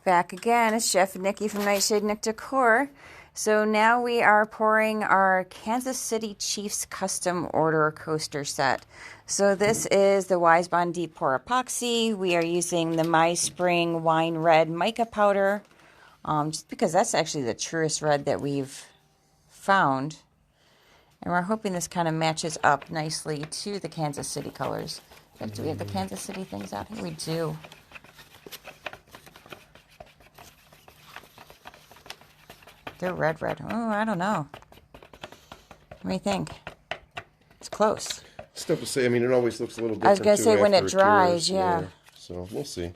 Back again, it's Chef Nikki from Nightshade Nick Decor. So now we are pouring our Kansas City Chiefs custom order coaster set. So this is the WiseBond Deep Pour Epoxy. We are using the Meyspring Wine Red Mica Powder, just because that's actually the truest red that we've found. And we're hoping this kind of matches up nicely to the Kansas City colors. In fact, do we have the Kansas City things out here? We do. They're red. Oh, I don't know. What do you think? It's close. It's tough to say. I mean, it always looks a little different. I was going to say when it dries, yeah. So we'll see.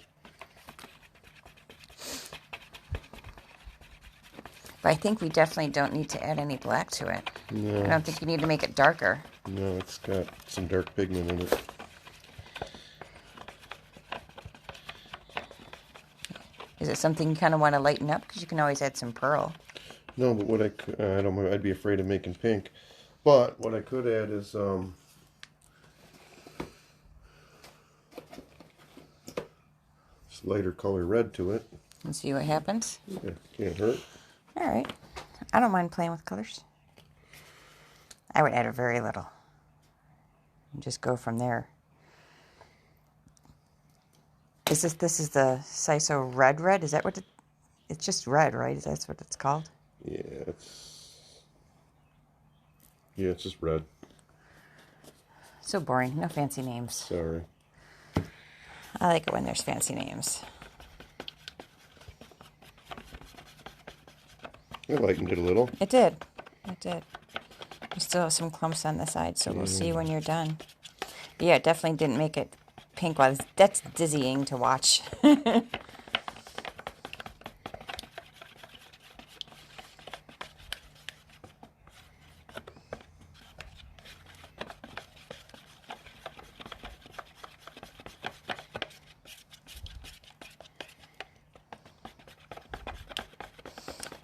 But I think we definitely don't need to add any black to it. No. I don't think you need to make it darker. No, it's got some dark pigment in it. Is it something you kind of want to lighten up? Because you can always add some pearl. No, but what I don't. I'd be afraid of making pink. But what I could add is this lighter color red to it. And see what happens. Yeah, can't hurt. All right. I don't mind playing with colors. I would add a very little. And just go from there. This is the Siso red? Is that what it's just red, right? Is that what it's called? Yeah, it's just red. So boring. No fancy names. Sorry. I like it when there's fancy names. I lightened it a little. It did. It did. You still have some clumps on the side, so we'll see when you're done. But yeah, it definitely didn't make it pink. Well, that's dizzying to watch.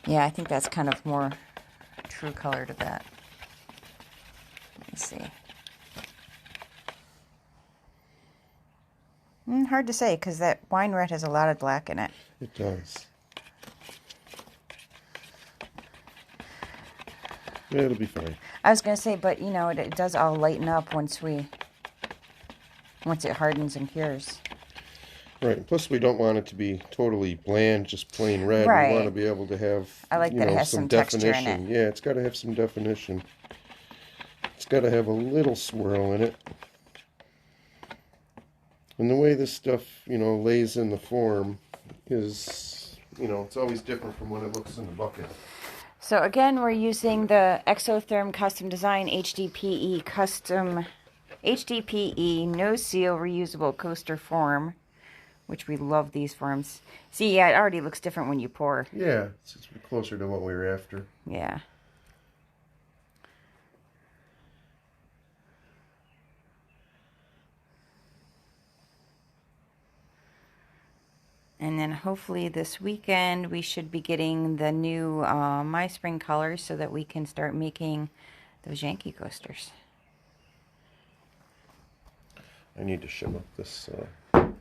Yeah, I think that's kind of more true color to that. Let me see. Hard to say, because that wine red has a lot of black in it. It does. Yeah, it'll be fine. I was going to say, but, you know, it does all lighten up once it hardens and cures. Right. Plus, we don't want it to be totally bland, just plain red. Right. We want to be able to have, I like that it has some texture in it. Yeah, it's got to have some definition. It's got to have a little swirl in it. And the way this stuff, lays in the form is, it's always different from when it looks in the bucket. So again, we're using the Exotherm Custom Design HDPE no seal reusable coaster form, which we love these forms. See, yeah, it already looks different when you pour. Yeah, it's closer to what we were after. Yeah. And then hopefully this weekend we should be getting the new Meyspring colors so that we can start making those Yankee coasters. I need to shim up this. Thank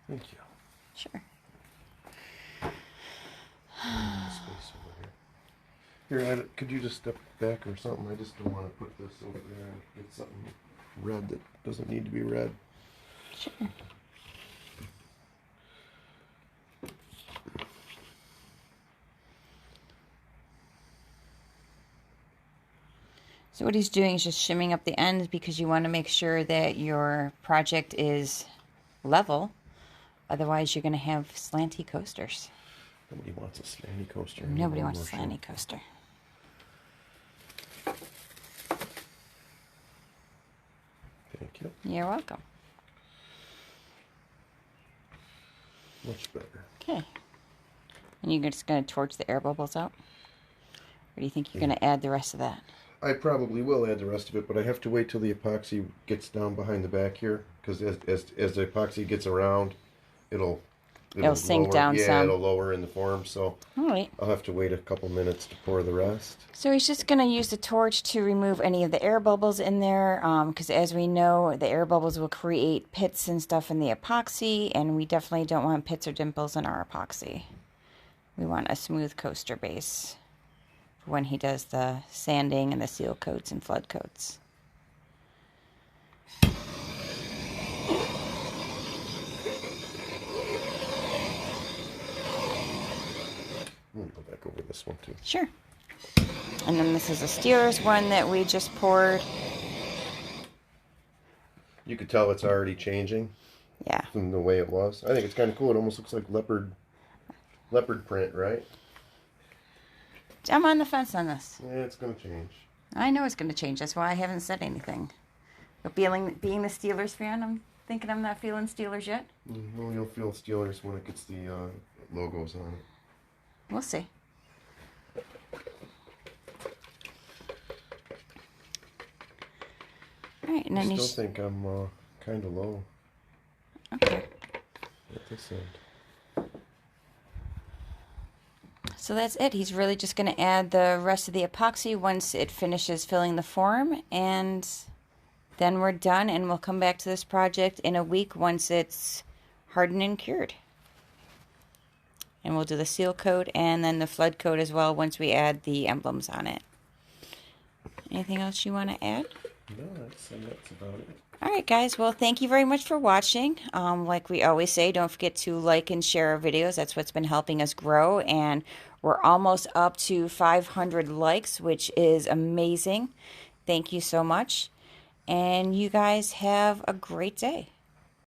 you. Sure. Space over here. Here, could you just step back or something? I just don't want to put this over there and get something red that doesn't need to be red. Sure. So what he's doing is just shimming up the ends because you want to make sure that your project is level. Otherwise, you're going to have slanty coasters. Nobody wants a slanty coaster. Nobody wants a slanty coaster. Thank you. You're welcome. Much better. Okay. And you're just going to torch the air bubbles out? Or do you think you're going to add the rest of that? I probably will add the rest of it, but I have to wait till the epoxy gets down behind the back here, because as the epoxy gets around, it'll It'll sink lower, down yeah, some. it'll lower in the form, so All right. I'll have to wait a couple minutes to pour the rest. So he's just going to use the torch to remove any of the air bubbles in there, because as we know, the air bubbles will create pits and stuff in the epoxy, and we definitely don't want pits or dimples in our epoxy. We want a smooth coaster base for when he does the sanding and the seal coats and flood coats. I'm going to go back over this one too. Sure. And then this is a Steelers one that we just poured. You could tell it's already changing. Yeah. From the way it was. I think it's kind of cool. It almost looks like leopard print, right? I'm on the fence on this. Yeah, it's going to change. I know it's going to change. That's why I haven't said anything. But being the Steelers fan, I'm thinking I'm not feeling Steelers yet. Well, you'll feel Steelers when it gets the logos on it. We'll see. All right, and I then still he's think I'm kind of low okay. at this end. So that's it. He's really just going to add the rest of the epoxy once it finishes filling the form, and then we're done, and we'll come back to this project in a week once it's hardened and cured. And we'll do the seal coat and then the flood coat as well once we add the emblems on it. Anything else you want to add? No, that's about it. All right, guys. Well, thank you very much for watching. Like we always say, don't forget to like and share our videos. That's what's been helping us grow. And we're almost up to 500 likes, which is amazing. Thank you so much. And you guys have a great day.